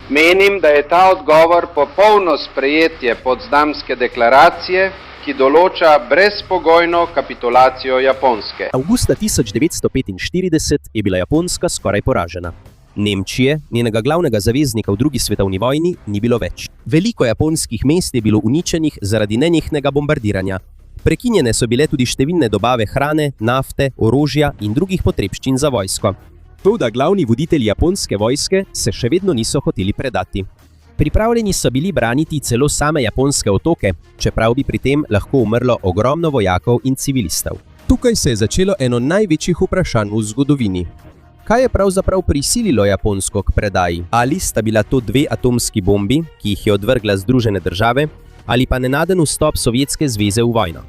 Menim, da je ta odgovor popolno sprejetje Potsdamske deklaracije, ki določa brezpogojno kapitulacijo Japonske. Avgusta 1945 je bila Japonska skoraj poražena. Nemčije, njenega glavnega zaveznika v drugi svetovni vojni, ni bilo več. Veliko japonskih mest je bilo uničenih zaradi nenehnega bombardiranja. Prekinjene so bile tudi številne dobave hrane, nafte, orožja in drugih potrebščin za vojsko. Toda glavni voditelji japonske vojske se še vedno niso hoteli predati. Pripravljeni so bili braniti celo same japonske otoke, čeprav bi pri tem lahko umrlo ogromno vojakov in civilistov. Tukaj se je začelo eno največjih vprašanj v zgodovini. Kaj je pravzaprav prisililo Japonsko k predaji? Ali sta bila to dve atomski bombi, ki jih je odvrgla Združene države, ali pa nenaden vstop Sovjetske zveze v vojno?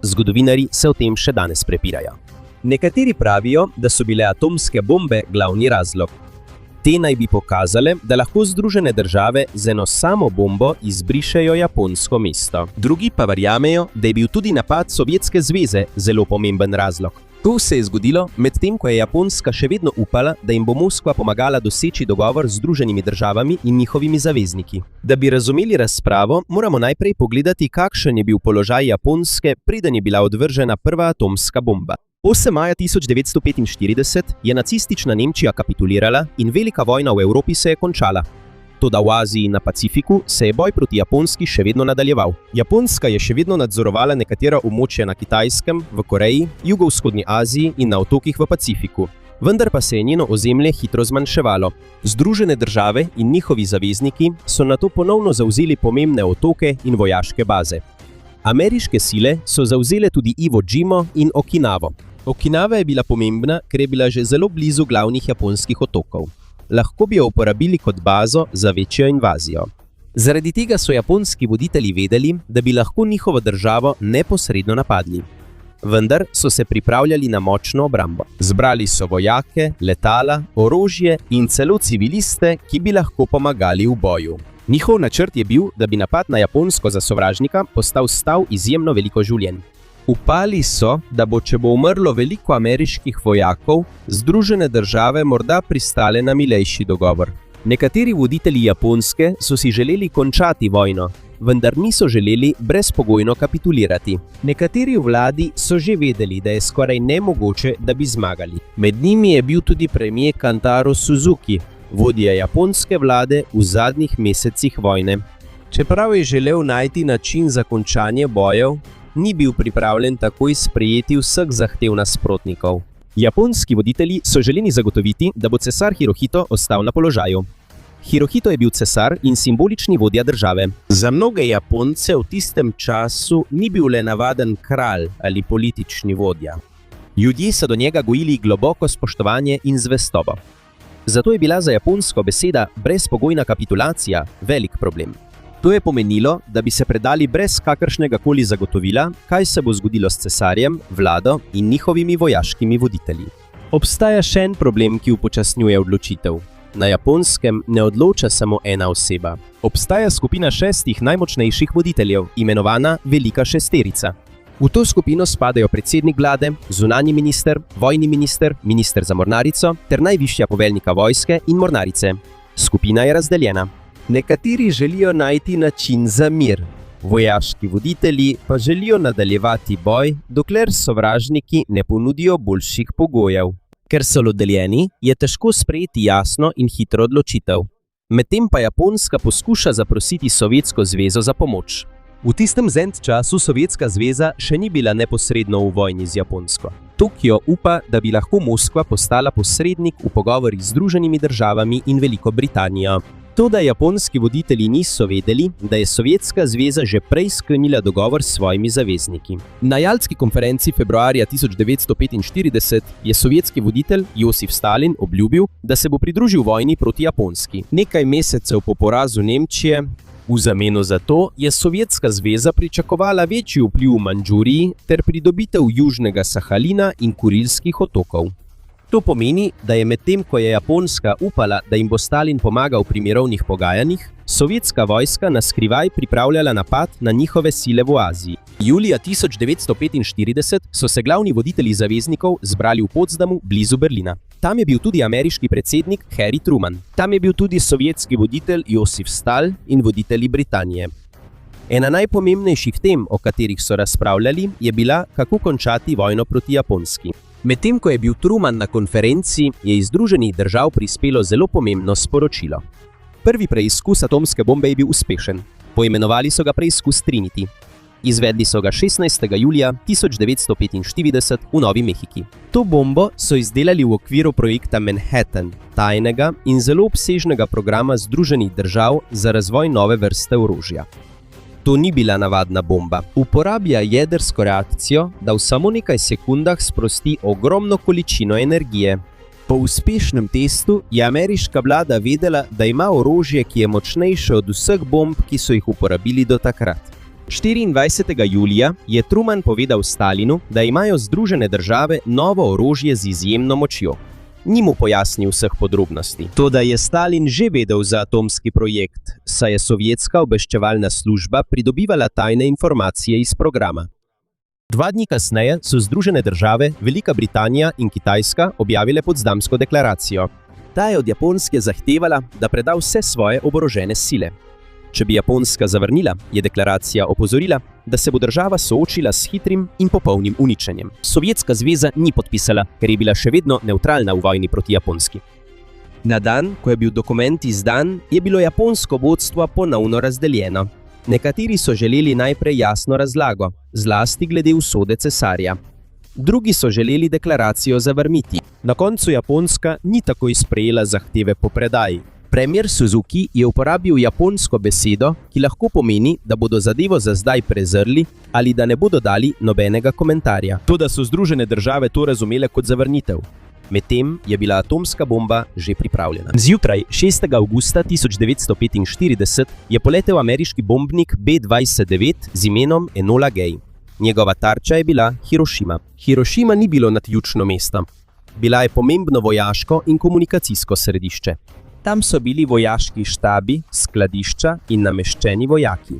Zgodovinarji se o tem še danes prepirajo. Nekateri pravijo, da so bile atomske bombe glavni razlog. Te naj bi pokazale, da lahko Združene države z eno samo bombo izbrišejo japonsko mesto. Drugi pa verjamejo, da je bil tudi napad Sovjetske zveze zelo pomemben razlog. To se je zgodilo medtem, ko je Japonska še vedno upala, da jim bo Moskva pomagala doseči dogovor z Združenimi državami in njihovimi zavezniki. Da bi razumeli razpravo, moramo najprej pogledati, kakšen je bil položaj Japonske, preden je bila odvržena prva atomska bomba. 8. maja 1945 je nacistična Nemčija kapitulirala in velika vojna v Evropi se je končala. Toda v Aziji in na Pacifiku se je boj proti Japonski še vedno nadaljeval. Japonska je še vedno nadzorovala nekatera območja na Kitajskem, v Koreji, jugovzhodni Aziji in na otokih v Pacifiku. Vendar pa se je njeno ozemlje hitro zmanjševalo. Združene države in njihovi zavezniki so nato ponovno zavzeli pomembne otoke in vojaške baze. Ameriške sile so zavzele tudi Iwo Jimo in Okinavo. Okinava je bila pomembna, ker je bila že zelo blizu glavnih japonskih otokov. Lahko bi jo uporabili kot bazo za večjo invazijo. Zaradi tega so japonski voditelji vedeli, da bi lahko njihovo državo neposredno napadli. Vendar so se pripravljali na močno obrambo. Zbrali so vojake, letala, orožje in celo civiliste, ki bi lahko pomagali v boju. Njihov načrt je bil, da bi napad na Japonsko za sovražnika stal izjemno veliko življenj. Upali so, da bo, če bo umrlo veliko ameriških vojakov, Združene države morda pristale na milejši dogovor. Nekateri voditelji Japonske so si želeli končati vojno, vendar niso želeli brezpogojno kapitulirati. Nekateri v vladi so že vedeli, da je skoraj nemogoče, da bi zmagali. Med njimi je bil tudi premier Kantaro Suzuki, vodja japonske vlade v zadnjih mesecih vojne. Čeprav je želel najti način za končanje bojev, ni bil pripravljen takoj sprejeti vseh zahtev nasprotnikov. Japonski voditelji so želeli zagotoviti, da bo cesar Hirohito ostal na položaju. Hirohito je bil cesar in simbolični vodja države. Za mnoge Japonce v tistem času ni bil le navaden kralj ali politični vodja. Ljudje so do njega gojili globoko spoštovanje in zvestobo. Zato je bila za Japonsko beseda brezpogojna kapitulacija velik problem. To je pomenilo, da bi se predali brez kakršnega koli zagotovila, kaj se bo zgodilo s cesarjem, vlado in njihovimi vojaškimi voditelji. Obstaja še en problem, ki upočasnjuje odločitev. Na Japonskem ne odloča samo ena oseba. Obstaja skupina 6 najmočnejših voditeljev, imenovana Velika šesterica. V to skupino spadajo predsednik vlade, zunanji minister, vojni minister, minister za mornarico ter najvišja poveljnika vojske in mornarice. Skupina je razdeljena. Nekateri želijo najti način za mir. Vojaški voditelji pa želijo nadaljevati boj, dokler sovražniki ne ponudijo boljših pogojev. Ker so lodeljeni, je težko sprejeti jasno in hitro odločitev. Medtem pa Japonska poskuša zaprositi Sovjetsko zvezo za pomoč. V tistem času Sovjetska zveza še ni bila neposredno v vojni z Japonsko. Tokio upa, da bi lahko Moskva postala posrednik v pogovorih z Združenimi državami in Veliko Britanijo. Toda japonski voditelji niso vedeli, da je Sovjetska zveza že prej sklenila dogovor s svojimi zavezniki. Na Jaltski konferenci februarja 1945 je sovjetski voditelj Josif Stalin obljubil, da se bo pridružil vojni proti Japonski. Nekaj mesecev po porazu Nemčije, v zameno za to, je Sovjetska zveza pričakovala večji vpliv v Mandžuriji ter pridobitev Južnega Sahalina in Kurilskih otokov. To pomeni, da je medtem, ko je Japonska upala, da jim bo Stalin pomagal pri mirovnih pogajanjih, Sovjetska vojska na skrivaj pripravljala napad na njihove sile v Aziji. Julija 1945 so se glavni voditelji zaveznikov zbrali v Potsdamu blizu Berlina. Tam je bil tudi ameriški predsednik Harry Truman. Tam je bil tudi sovjetski voditelj Josif Stal in voditelji Britanije. Ena najpomembnejših tem, o katerih so razpravljali, je bila, kako končati vojno proti Japonski. Medtem ko je bil Truman na konferenci, je iz Združenih držav prispelo zelo pomembno sporočilo. Prvi preizkus atomske bombe je bil uspešen. Poimenovali so ga preizkus Trinity. Izvedli so ga 16. julija 1945 v Novi Mehiki. To bombo so izdelali v okviru projekta Manhattan, tajnega in zelo obsežnega programa Združenih držav za razvoj nove vrste orožja. To ni bila navadna bomba. Uporablja jedrsko reakcijo, da v samo nekaj sekundah sprosti ogromno količino energije. Po uspešnem testu je ameriška vlada vedela, da ima orožje, ki je močnejše od vseh bomb, ki so jih uporabili do takrat. 24. julija je Truman povedal Stalinu, da imajo Združene države novo orožje z izjemno močjo. Ni mu pojasnil vseh podrobnosti. Toda je Stalin že vedel za atomski projekt, saj je sovjetska obveščevalna služba pridobivala tajne informacije iz programa. 2 dni kasneje so Združene države, Velika Britanija in Kitajska objavile Potsdamsko deklaracijo. Ta je od Japonske zahtevala, da preda vse svoje oborožene sile. Če bi Japonska zavrnila, je deklaracija opozorila, da se bo država soočila s hitrim in popolnim uničenjem. Sovjetska zveza ni podpisala, ker je bila še vedno nevtralna v vojni proti Japonski. Na dan, ko je bil dokument izdan, je bilo japonsko vodstvo ponovno razdeljeno. Nekateri so želeli najprej jasno razlago, zlasti glede usode cesarja. Drugi so želeli deklaracijo zavrniti. Na koncu Japonska ni takoj sprejela zahteve po predaji. Premier Suzuki je uporabil japonsko besedo, ki lahko pomeni, da bodo zadevo za zdaj prezrli ali da ne bodo dali nobenega komentarja. Toda so Združene države to razumele kot zavrnitev. Medtem je bila atomska bomba že pripravljena. Zjutraj 6. avgusta 1945 je poletel ameriški bombnik B-29 z imenom Enola Gay. Njegova tarča je bila Hirošima. Hirošima ni bilo naključno mesto. Bila je pomembno vojaško in komunikacijsko središče. Tam so bili vojaški štabi, skladišča in nameščeni vojaki.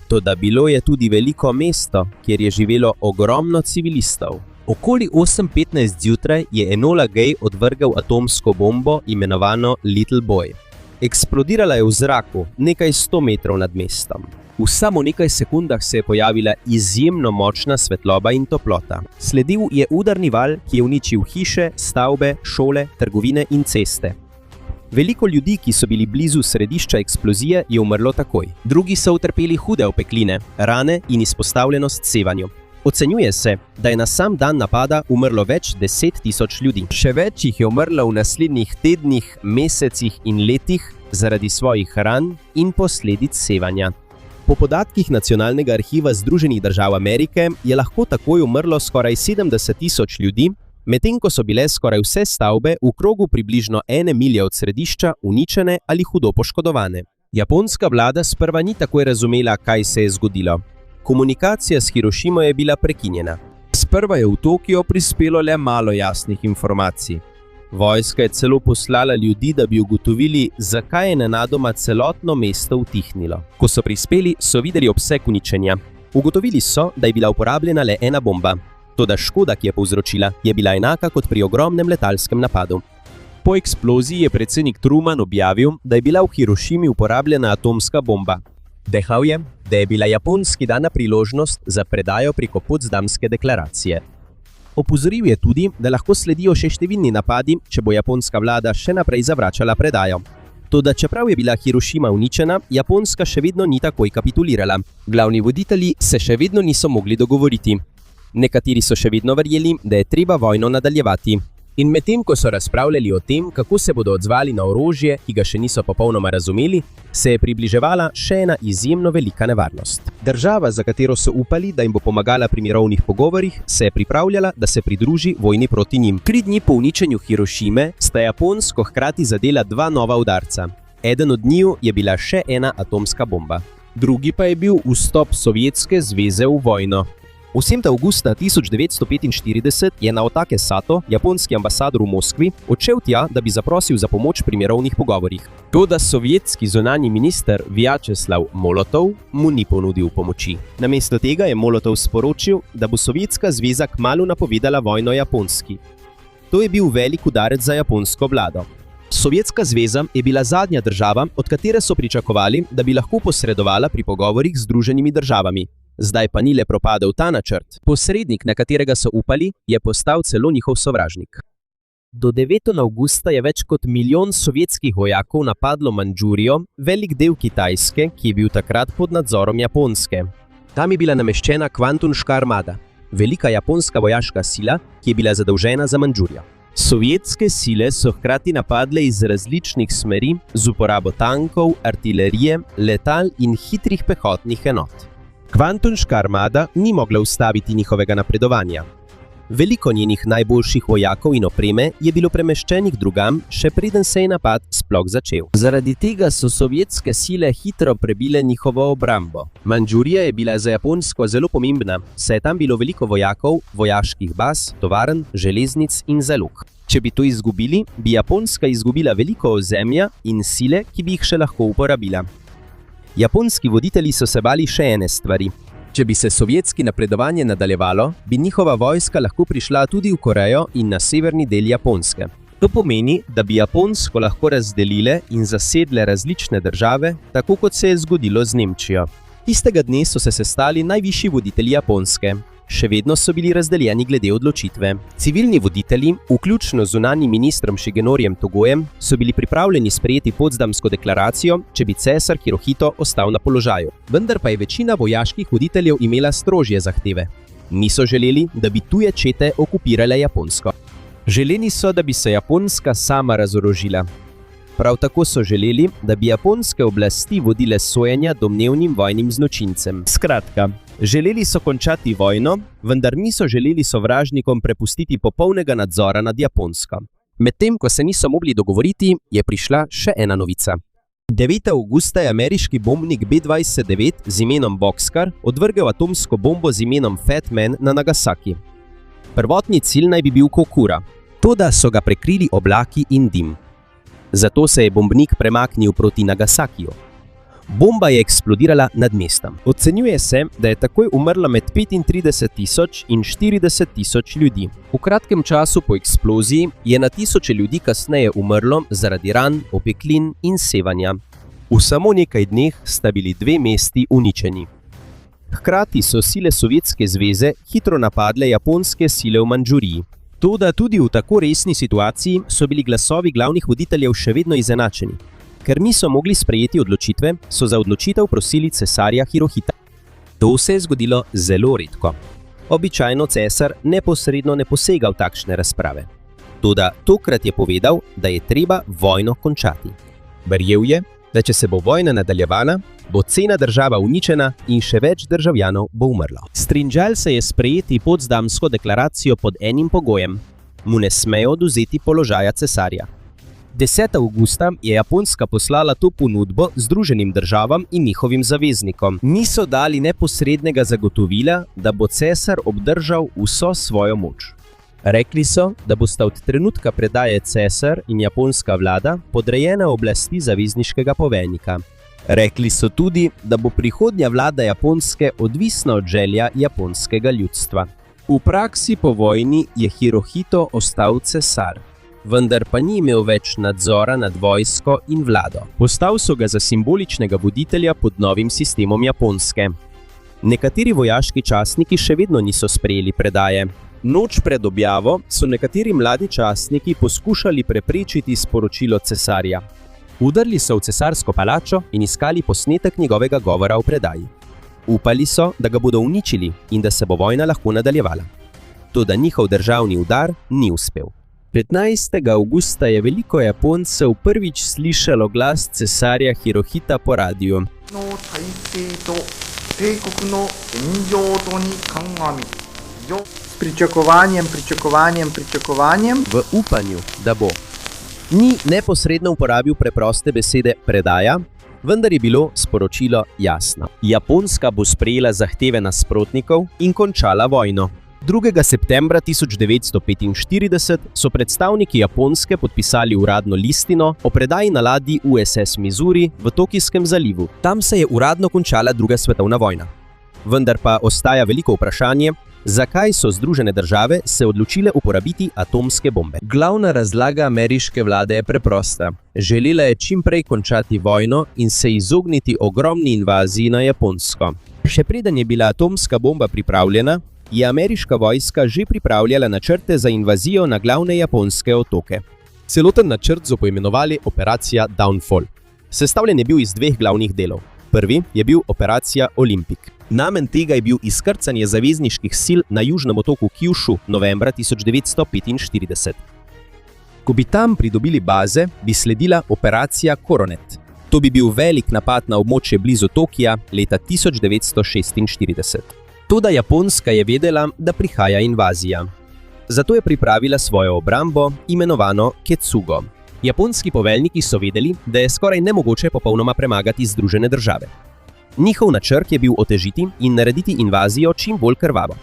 Toda bilo je tudi veliko mesto, kjer je živelo ogromno civilistov. Okoli 8:15 zjutraj je Enola Gay odvrgel atomsko bombo imenovano Little Boy. Eksplodirala je v zraku, nekaj 100 metrov nad mestom. V samo nekaj sekundah se je pojavila izjemno močna svetloba in toplota. Sledil je udarni val, ki je uničil hiše, stavbe, šole, trgovine in ceste. Veliko ljudi, ki so bili blizu središča eksplozije, je umrlo takoj. Drugi so utrpeli hude opekline, rane in izpostavljenost sevanju. Ocenjuje se, da je na sam dan napada umrlo več 10.000 ljudi. Še več jih je umrlo v naslednjih tednih, mesecih in letih zaradi svojih ran in posledic sevanja. Po podatkih Nacionalnega arhiva Združenih držav Amerike je lahko takoj umrlo skoraj 70.000 ljudi, medtem ko so bile skoraj vse stavbe v krogu približno 1 milje od središča uničene ali hudo poškodovane. Japonska vlada sprva ni takoj razumela, kaj se je zgodilo. Komunikacija s Hirošimo je bila prekinjena. Sprva je v Tokio prispelo le malo jasnih informacij. Vojska je celo poslala ljudi, da bi ugotovili, zakaj je nenadoma celotno mesto utihnilo. Ko so prispeli, so videli obseg uničenja. Ugotovili so, da je bila uporabljena le ena bomba. Toda škoda, ki je povzročila, je bila enaka kot pri ogromnem letalskem napadu. Po eksploziji je predsednik Truman objavil, da je bila v Hirošimi uporabljena atomska bomba. Dejal je, da je bila Japonski dana priložnost za predajo preko Potsdamske deklaracije. Opozoril je tudi, da lahko sledijo še številni napadi, če bo japonska vlada še naprej zavračala predajo. Toda čeprav je bila Hirošima uničena, Japonska še vedno ni takoj kapitulirala. Glavni voditelji se še vedno niso mogli dogovoriti. Nekateri so še vedno verjeli, da je treba vojno nadaljevati. In medtem, ko so razpravljali o tem, kako se bodo odzvali na orožje, ki ga še niso popolnoma razumeli, se je približevala še ena izjemno velika nevarnost. Država, za katero so upali, da jim bo pomagala pri mirovnih pogovorih, se je pripravljala, da se pridruži vojni proti njim. 3 dni po uničenju Hirošime sta Japonsko hkrati zadela 2 nova udarca. Eden od njiju je bila še ena atomska bomba. Drugi pa je bil vstop Sovjetske zveze v vojno. 8. avgusta 1945 je Naotake Sato, japonski ambasador v Moskvi, odšel tja, da bi zaprosil za pomoč pri mirovnih pogovorih. Toda sovjetski zunanji minister Vjačeslav Molotov mu ni ponudil pomoči. Namesto tega je Molotov sporočil, da bo Sovjetska zveza kmalu napovedala vojno Japonski. To je bil velik udarec za japonsko vlado. Sovjetska zveza je bila zadnja država, od katere so pričakovali, da bi lahko posredovala pri pogovorih z Združenimi državami. Zdaj pa ni le propadel ta načrt. Posrednik, na katerega so upali, je postal celo njihov sovražnik. Do 9. avgusta je več kot 1 milijon sovjetskih vojakov napadlo Mandžurijo, velik del Kitajske, ki je bil takrat pod nadzorom Japonske. Tam je bila nameščena Kvantunška armada, velika japonska vojaška sila, ki je bila zadolžena za Mandžurijo. Sovjetske sile so hkrati napadle iz različnih smeri z uporabo tankov, artilerije, letal in hitrih pehotnih enot. Kvantunška armada ni mogla ustaviti njihovega napredovanja. Veliko njenih najboljših vojakov in opreme je bilo premeščenih drugam, še preden se je napad sploh začel. Zaradi tega so sovjetske sile hitro prebile njihovo obrambo. Mandžurija je bila za Japonsko zelo pomembna, saj je tam bilo veliko vojakov, vojaških baz, tovarn, železnic in zalog. Če bi to izgubili, bi Japonska izgubila veliko ozemlja in sile, ki bi jih še lahko uporabila. Japonski voditelji so se bali še ene stvari. Če bi se sovjetski napredovanje nadaljevalo, bi njihova vojska lahko prišla tudi v Korejo in na severni del Japonske. To pomeni, da bi Japonsko lahko razdelile in zasedle različne države, tako kot se je zgodilo z Nemčijo. Tistega dne so se sestali najvišji voditelji Japonske. Še vedno so bili razdeljeni glede odločitve. Civilni voditelji, vključno z zunanjim ministrom Shigenorijem Togojem, so bili pripravljeni sprejeti Potsdamsko deklaracijo, če bi cesar Hirohito ostal na položaju. Vendar pa je večina vojaških voditeljev imela strožje zahteve. Niso želeli, da bi tuje čete okupirale Japonsko. Želeli so, da bi se Japonska sama razorožila. Prav tako so želeli, da bi japonske oblasti vodile sojenja domnevnim vojnim zločincem. Skratka, želeli so končati vojno, vendar niso želeli sovražnikom prepustiti popolnega nadzora nad Japonsko. Medtem ko se niso mogli dogovoriti, je prišla še ena novica. 9. avgusta je ameriški bombnik B-29 z imenom Boxcar odvrgel atomsko bombo z imenom Fat Man na Nagasaki. Prvotni cilj naj bi bil Kokura, toda so ga prekrili oblaki in dim. Zato se je bombnik premaknil proti Nagasakiju. Bomba je eksplodirala nad mestom. Ocenjuje se, da je takoj umrlo med 35.000 in 40.000 ljudi. V kratkem času po eksploziji je na tisoče ljudi kasneje umrlo zaradi ran, opeklin in sevanja. V samo nekaj dneh sta bili 2 mesti uničeni. Hkrati so sile Sovjetske zveze hitro napadle japonske sile v Mandžuriji. Toda tudi v tako resni situaciji so bili glasovi glavnih voditeljev še vedno izenačeni. Ker niso mogli sprejeti odločitve, so za odločitev prosili cesarja Hirohita. To se je zgodilo zelo redko. Običajno cesar neposredno ne posega v takšne razprave. Toda tokrat je povedal, da je treba vojno končati. Verjel je, da če se bo vojna nadaljevala, bo cela država uničena in še več državljanov bo umrlo. Strinjal se je sprejeti Potsdamsko deklaracijo pod enim pogojem. Mu ne smejo odvzeti položaja cesarja. 10. avgusta je Japonska poslala to ponudbo Združenim državam in njihovim zaveznikom. Niso dali neposrednega zagotovila, da bo cesar obdržal vso svojo moč. Rekli so, da bosta od trenutka predaje cesar in japonska vlada podrejena oblasti zavezniškega poveljnika. Rekli so tudi, da bo prihodnja vlada Japonske odvisna od želja japonskega ljudstva. V praksi po vojni je Hirohito ostal cesar, vendar pa ni imel več nadzora nad vojsko in vlado. Postal so ga za simboličnega voditelja pod novim sistemom Japonske. Nekateri vojaški častniki še vedno niso sprejeli predaje. Noč pred objavo so nekateri mladi častniki poskušali preprečiti sporočilo cesarja. Vdrli so v cesarsko palačo in iskali posnetek njegovega govora o predaji. Upali so, da ga bodo uničili in da se bo vojna lahko nadaljevala. Toda njihov državni udar ni uspel. 15. avgusta je veliko Japoncev prvič slišalo glas cesarja Hirohita po radiju. S pričakovanjem. V upanju, da bo. Ni neposredno uporabil preproste besede predaja, vendar je bilo sporočilo jasno. Japonska bo sprejela zahteve nasprotnikov in končala vojno. 2. septembra 1945 so predstavniki Japonske podpisali uradno listino o predaji na ladji USS Missouri v Tokijskem zalivu. Tam se je uradno končala druga svetovna vojna. Vendar pa ostaja veliko vprašanje, zakaj so Združene države se odločile uporabiti atomske bombe. Glavna razlaga ameriške vlade je preprosta. Želela je čim prej končati vojno in se izogniti ogromni invaziji na Japonsko. Še preden je bila atomska bomba pripravljena, je ameriška vojska že pripravljala načrte za invazijo na glavne japonske otoke. Celoten načrt so poimenovali Operacija Downfall. Sestavljen je bil iz dveh glavnih delov. Prvi je bil Operacija Olimpik. Namen tega je bil izkrcanje zavezniških sil na južnem otoku Kyushu novembra 1945. Ko bi tam pridobili baze, bi sledila Operacija Coronet. To bi bil velik napad na območje blizu Tokija leta 1946. Toda Japonska je vedela, da prihaja invazija. Zato je pripravila svojo obrambo, imenovano Ketsugo. Japonski poveljniki so vedeli, da je skoraj nemogoče popolnoma premagati Združene države. Njihov načrt je bil otežiti in narediti invazijo čim bolj krvavo.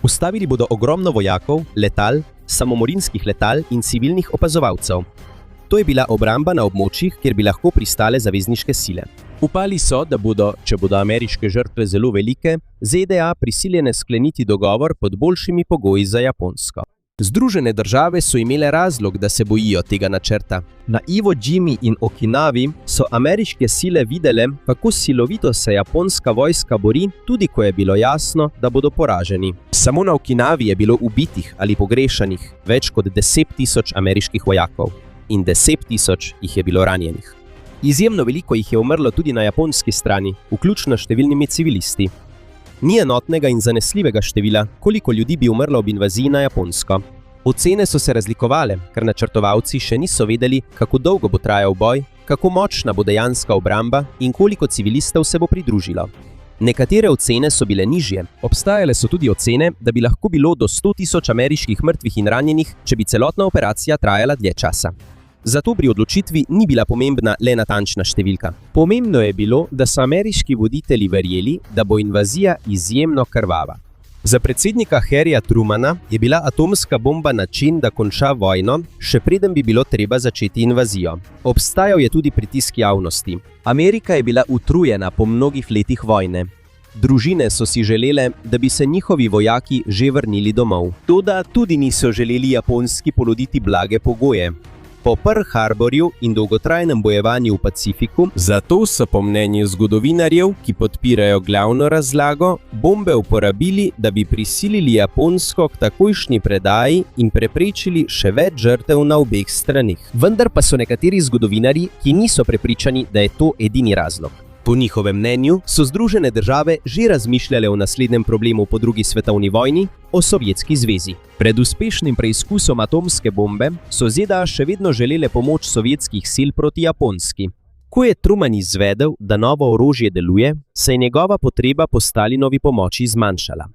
Ustavili bodo ogromno vojakov, letal, samomorinskih letal in civilnih opazovalcev. To je bila obramba na območjih, kjer bi lahko pristale zavezniške sile. Upali so, da bodo, če bodo ameriške žrtve zelo velike, ZDA prisiljene skleniti dogovor pod boljšimi pogoji za Japonsko. Združene države so imele razlog, da se bojijo tega načrta. Na Iwo Jimi in Okinavi so ameriške sile videle, kako silovito se japonska vojska bori, tudi ko je bilo jasno, da bodo poraženi. Samo na Okinavi je bilo ubitih ali pogrešanih več kot 10.000 ameriških vojakov in 10.000 jih je bilo ranjenih. Izjemno veliko jih je umrlo tudi na japonski strani, vključno s številnimi civilisti. Ni enotnega in zanesljivega števila, koliko ljudi bi umrlo ob invaziji na Japonsko. Ocene so se razlikovale, ker načrtovalci še niso vedeli, kako dolgo bo trajal boj, kako močna bo dejanska obramba in koliko civilistov se bo pridružilo. Nekatere ocene so bile nižje. Obstajale so tudi ocene, da bi lahko bilo do 100.000 ameriških mrtvih in ranjenih, če bi celotna operacija trajala dlje časa. Zato pri odločitvi ni bila pomembna le natančna številka. Pomembno je bilo, da so ameriški voditelji verjeli, da bo invazija izjemno krvava. Za predsednika Harryja Trumana je bila atomska bomba način, da konča vojno, še preden bi bilo treba začeti invazijo. Obstajal je tudi pritisk javnosti. Amerika je bila utrujena po mnogih letih vojne. Družine so si želele, da bi se njihovi vojaki že vrnili domov. Toda tudi niso želeli Japonski ponuditi blage pogoje. Po Pearl Harborju in dolgotrajnem bojevanju v Pacifiku, zato so po mnenju zgodovinarjev, ki podpirajo glavno razlago, bombe uporabili, da bi prisilili Japonsko k takojšnji predaji in preprečili še več žrtev na obeh stranih. Vendar pa so nekateri zgodovinarji, ki niso prepričani, da je to edini razlog. Po njihovem mnenju so Združene države že razmišljale o naslednjem problemu po drugi svetovni vojni, o Sovjetski zvezi. Pred uspešnim preizkusom atomske bombe so ZDA še vedno želele pomoč sovjetskih sil proti Japonski. Ko je Truman izvedel, da novo orožje deluje, se je njegova potreba po Stalinovi pomoči zmanjšala.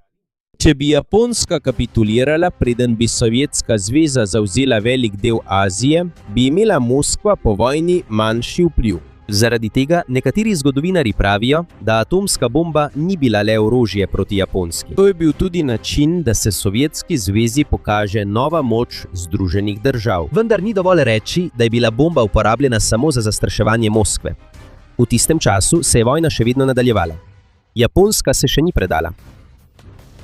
Če bi Japonska kapitulirala, preden bi Sovjetska zveza zavzela velik del Azije, bi imela Moskva po vojni manjši vpliv. Zaradi tega nekateri zgodovinarji pravijo, da atomska bomba ni bila le orožje proti Japonski. To je bil tudi način, da se Sovjetski zvezi pokaže nova moč Združenih držav. Vendar ni dovolj reči, da je bila bomba uporabljena samo za zastraševanje Moskve. V tistem času se je vojna še vedno nadaljevala. Japonska se še ni predala.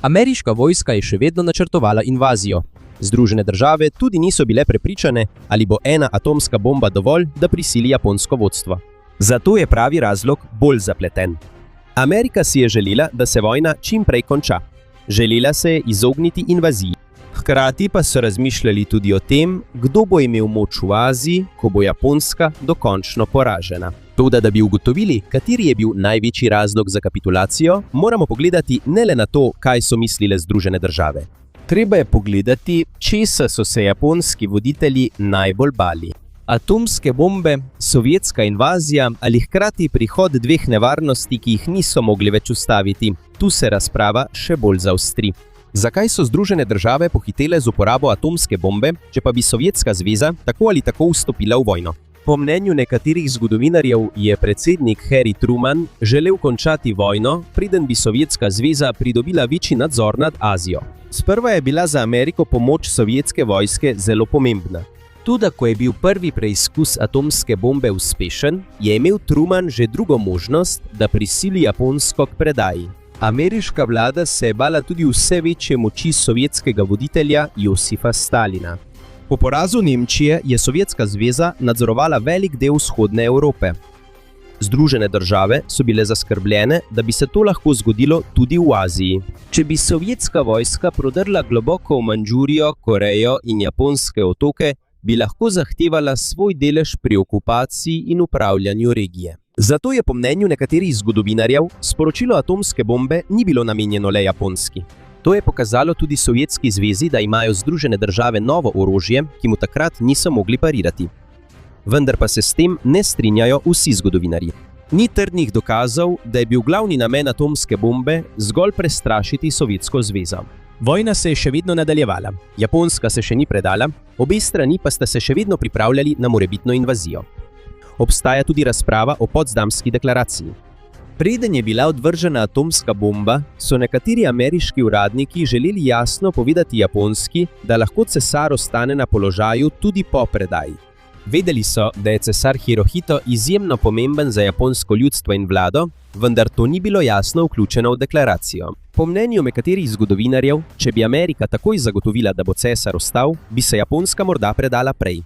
Ameriška vojska je še vedno načrtovala invazijo. Združene države tudi niso bile prepričane, ali bo ena atomska bomba dovolj, da prisili japonsko vodstvo. Zato je pravi razlog bolj zapleten. Amerika si je želela, da se vojna čim prej konča. Želela se je izogniti invaziji. Hkrati pa so razmišljali tudi o tem, kdo bo imel moč v Aziji, ko bo Japonska dokončno poražena. Toda, da bi ugotovili, kateri je bil največji razlog za kapitulacijo, moramo pogledati ne le na to, kaj so mislile Združene države. Treba je pogledati, česa so se japonski voditelji najbolj bali. Atomske bombe, sovjetska invazija ali hkrati prihod dveh nevarnosti, ki jih niso mogli več ustaviti. Tu se razprava še bolj zaostri. Zakaj so Združene države pohitele z uporabo atomske bombe, če pa bi Sovjetska zveza tako ali tako vstopila v vojno? Po mnenju nekaterih zgodovinarjev je predsednik Harry Truman želel končati vojno, preden bi Sovjetska zveza pridobila večji nadzor nad Azijo. Sprva je bila za Ameriko pomoč sovjetske vojske zelo pomembna. Tudi ko je bil prvi preizkus atomske bombe uspešen, je imel Truman že drugo možnost, da prisili Japonsko k predaji. Ameriška vlada se je bala tudi vse večje moči sovjetskega voditelja Josifa Stalina. Po porazu Nemčije je Sovjetska zveza nadzorovala velik del vzhodne Evrope. Združene države so bile zaskrbljene, da bi se to lahko zgodilo tudi v Aziji. Če bi sovjetska vojska prodrla globoko v Mandžurijo, Korejo in Japonske otoke, bi lahko zahtevala svoj delež pri okupaciji in upravljanju regije. Zato je po mnenju nekaterih zgodovinarjev sporočilo atomske bombe ni bilo namenjeno le Japonski. To je pokazalo tudi Sovjetski zvezi, da imajo Združene države novo orožje, ki mu takrat niso mogli parirati. Vendar pa se s tem ne strinjajo vsi zgodovinarji. Ni trdnih dokazov, da je bil glavni namen atomske bombe zgolj prestrašiti Sovjetsko zvezo. Vojna se je še vedno nadaljevala, Japonska se še ni predala, obe strani pa sta se še vedno pripravljali na morebitno invazijo. Obstaja tudi razprava o Potsdamski deklaraciji. Preden je bila odvržena atomska bomba, so nekateri ameriški uradniki želeli jasno povedati Japonski, da lahko cesar ostane na položaju tudi po predaji. Vedeli so, da je cesar Hirohito izjemno pomemben za japonsko ljudstvo in vlado, vendar to ni bilo jasno vključeno v deklaracijo. Po mnenju nekaterih zgodovinarjev, če bi Amerika takoj zagotovila, da bo cesar ostal, bi se Japonska morda predala prej.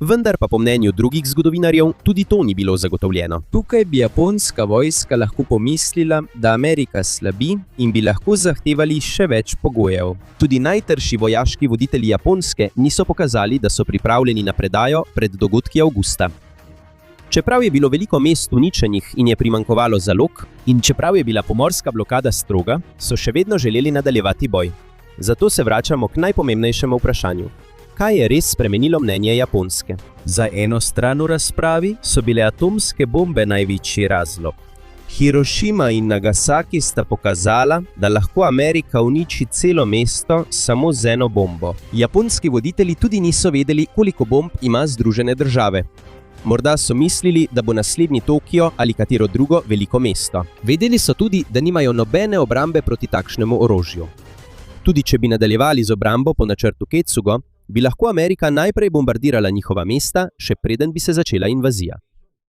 Vendar pa po mnenju drugih zgodovinarjev tudi to ni bilo zagotovljeno. Tukaj bi japonska vojska lahko pomislila, da Amerika slabi in bi lahko zahtevali še več pogojev. Tudi najtrši vojaški voditelji Japonske niso pokazali, da so pripravljeni na predajo pred dogodki avgusta. Čeprav je bilo veliko mest uničenih in je primanjkovalo zalog, in čeprav je bila pomorska blokada stroga, so še vedno želeli nadaljevati boj. Zato se vračamo k najpomembnejšemu vprašanju. Kaj je res spremenilo mnenje Japonske? Za eno stran v razpravi so bile atomske bombe največji razlog. Hirošima in Nagasaki sta pokazala, da lahko Amerika uniči celo mesto samo z eno bombo. Japonski voditelji tudi niso vedeli, koliko bomb ima Združene države. Morda so mislili, da bo naslednji Tokio ali katero drugo veliko mesto. Vedeli so tudi, da nimajo nobene obrambe proti takšnemu orožju. Tudi če bi nadaljevali z obrambo po načrtu Ketsugo, bi lahko Amerika najprej bombardirala njihova mesta, še preden bi se začela invazija.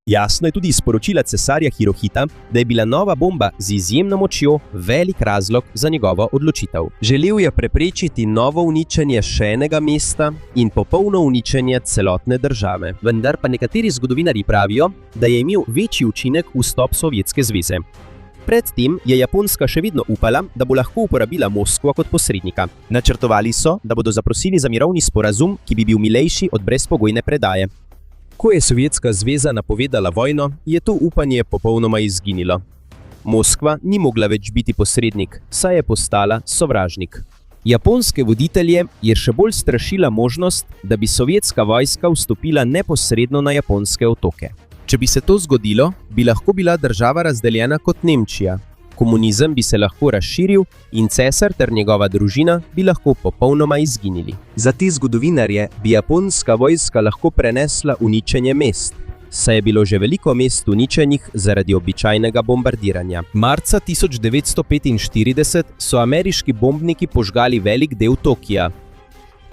Jasno je tudi iz sporočila cesarja Hirohita, da je bila nova bomba z izjemno močjo velik razlog za njegovo odločitev. Želel je preprečiti novo uničenje še enega mesta in popolno uničenje celotne države. Vendar pa nekateri zgodovinarji pravijo, da je imel večji učinek vstop Sovjetske zveze. Predtem je Japonska še vedno upala, da bo lahko uporabila Moskvo kot posrednika. Načrtovali so, da bodo zaprosili za mirovni sporazum, ki bi bil milejši od brezpogojne predaje. Ko je Sovjetska zveza napovedala vojno, je to upanje popolnoma izginilo. Moskva ni mogla več biti posrednik, saj je postala sovražnik. Japonske voditelje je še bolj strašila možnost, da bi sovjetska vojska vstopila neposredno na japonske otoke. Če bi se to zgodilo, bi lahko bila država razdeljena kot Nemčija. Komunizem bi se lahko razširil in cesar ter njegova družina bi lahko popolnoma izginili. Za te zgodovinarje bi japonska vojska lahko prenesla uničenje mest, saj je bilo že veliko mest uničenih zaradi običajnega bombardiranja. Marca 1945 so ameriški bombniki požgali velik del Tokija.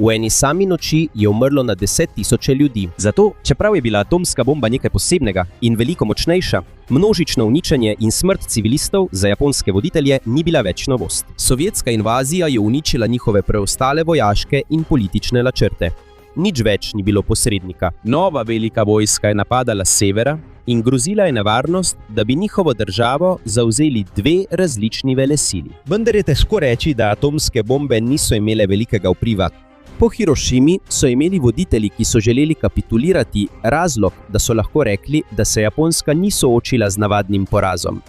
V eni sami noči je umrlo na 10.000 ljudi. Zato, čeprav je bila atomska bomba nekaj posebnega in veliko močnejša, množično uničenje in smrt civilistov za japonske voditelje ni bila več novost. Sovjetska invazija je uničila njihove preostale vojaške in politične načrte. Nič več ni bilo posrednika. Nova velika vojska je napadala s severa in grozila je nevarnost, da bi njihovo državo zavzeli dve različni velesili. Vendar je težko reči, da atomske bombe niso imele velikega vpliva. Po Hirošimi so imeli voditelji, ki so želeli kapitulirati, razlog, da so lahko rekli, da se Japonska ni soočila z navadnim porazom.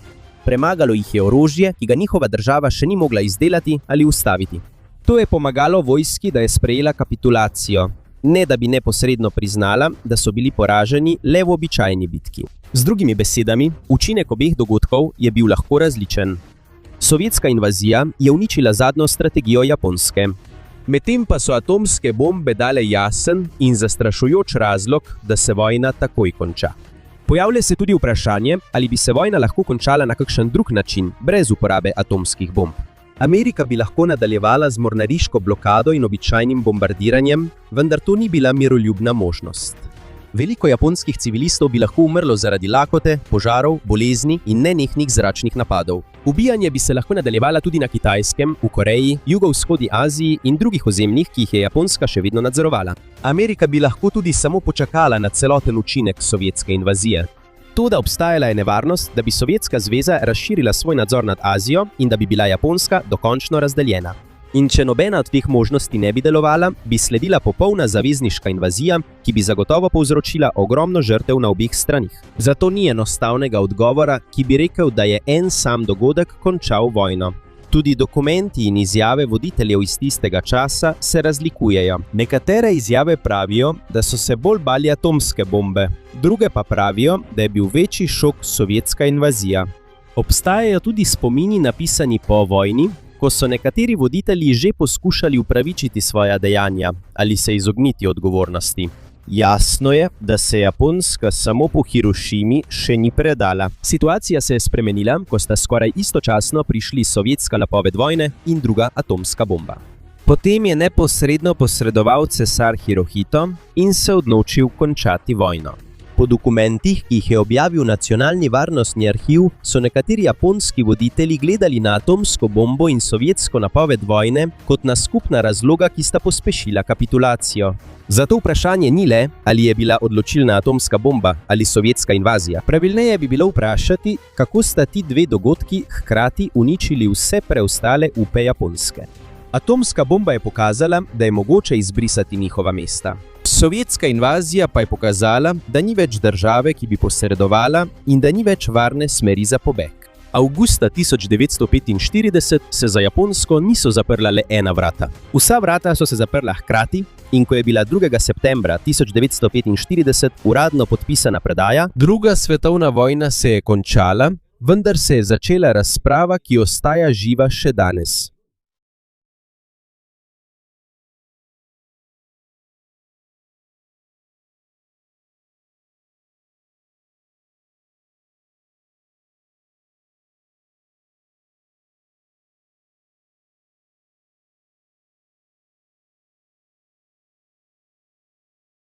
Premagalo jih je orožje, ki ga njihova država še ni mogla izdelati ali ustaviti. To je pomagalo vojski, da je sprejela kapitulacijo, ne da bi neposredno priznala, da so bili poraženi le v običajni bitki. Z drugimi besedami, učinek obeh dogodkov je bil lahko različen. Sovjetska invazija je uničila zadnjo strategijo Japonske. Medtem pa so atomske bombe dale jasen in zastrašujoč razlog, da se vojna takoj konča. Pojavlja se tudi vprašanje, ali bi se vojna lahko končala na kakšen drug način, brez uporabe atomskih bomb. Amerika bi lahko nadaljevala z mornariško blokado in običajnim bombardiranjem, vendar to ni bila miroljubna možnost. Veliko japonskih civilistov bi lahko umrlo zaradi lakote, požarov, bolezni in nenehnih zračnih napadov. Ubijanje bi se lahko nadaljevala tudi na Kitajskem, v Koreji, jugovzhodni Aziji in drugih ozemljih, ki jih je Japonska še vedno nadzorovala. Amerika bi lahko tudi samo počakala na celoten učinek sovjetske invazije. To, da obstajala je nevarnost, da bi Sovjetska zveza razširila svoj nadzor nad Azijo in da bi bila Japonska dokončno razdeljena. In če nobena od teh možnosti ne bi delovala, bi sledila popolna zavezniška invazija, ki bi zagotovo povzročila ogromno žrtev na obeh stranih. Zato ni enostavnega odgovora, ki bi rekel, da je en sam dogodek končal vojno. Tudi dokumenti in izjave voditeljev iz tistega časa se razlikujejo. Nekatere izjave pravijo, da so se bolj bali atomske bombe, druge pa pravijo, da je bil večji šok sovjetska invazija. Obstajajo tudi spomini napisani po vojni, ko so nekateri voditelji že poskušali upravičiti svoja dejanja ali se izogniti odgovornosti. Jasno je, da se Japonska samo po Hirošimi še ni predala. Situacija se je spremenila, ko sta skoraj istočasno prišli sovjetska napoved vojne in druga atomska bomba. Potem je neposredno posredoval cesar Hirohito in se odločil končati vojno. Po dokumentih, ki jih je objavil Nacionalni varnostni arhiv, so nekateri japonski voditelji gledali na atomsko bombo in sovjetsko napoved vojne kot na skupna razloga, ki sta pospešila kapitulacijo. Zato vprašanje ni le, ali je bila odločilna atomska bomba ali sovjetska invazija. Pravilneje bi bilo vprašati, kako sta ti dve dogodki hkrati uničili vse preostale upe Japonske. Atomska bomba je pokazala, da je mogoče izbrisati njihova mesta. Sovjetska invazija pa je pokazala, da ni več države, ki bi posredovala in da ni več varne smeri za pobeg. Avgusta 1945 se za Japonsko niso zaprla le ena vrata. Vsa vrata so se zaprla hkrati in ko je bila 2. septembra 1945 uradno podpisana predaja, druga svetovna vojna se je končala, vendar se je začela razprava, ki ostaja živa še danes.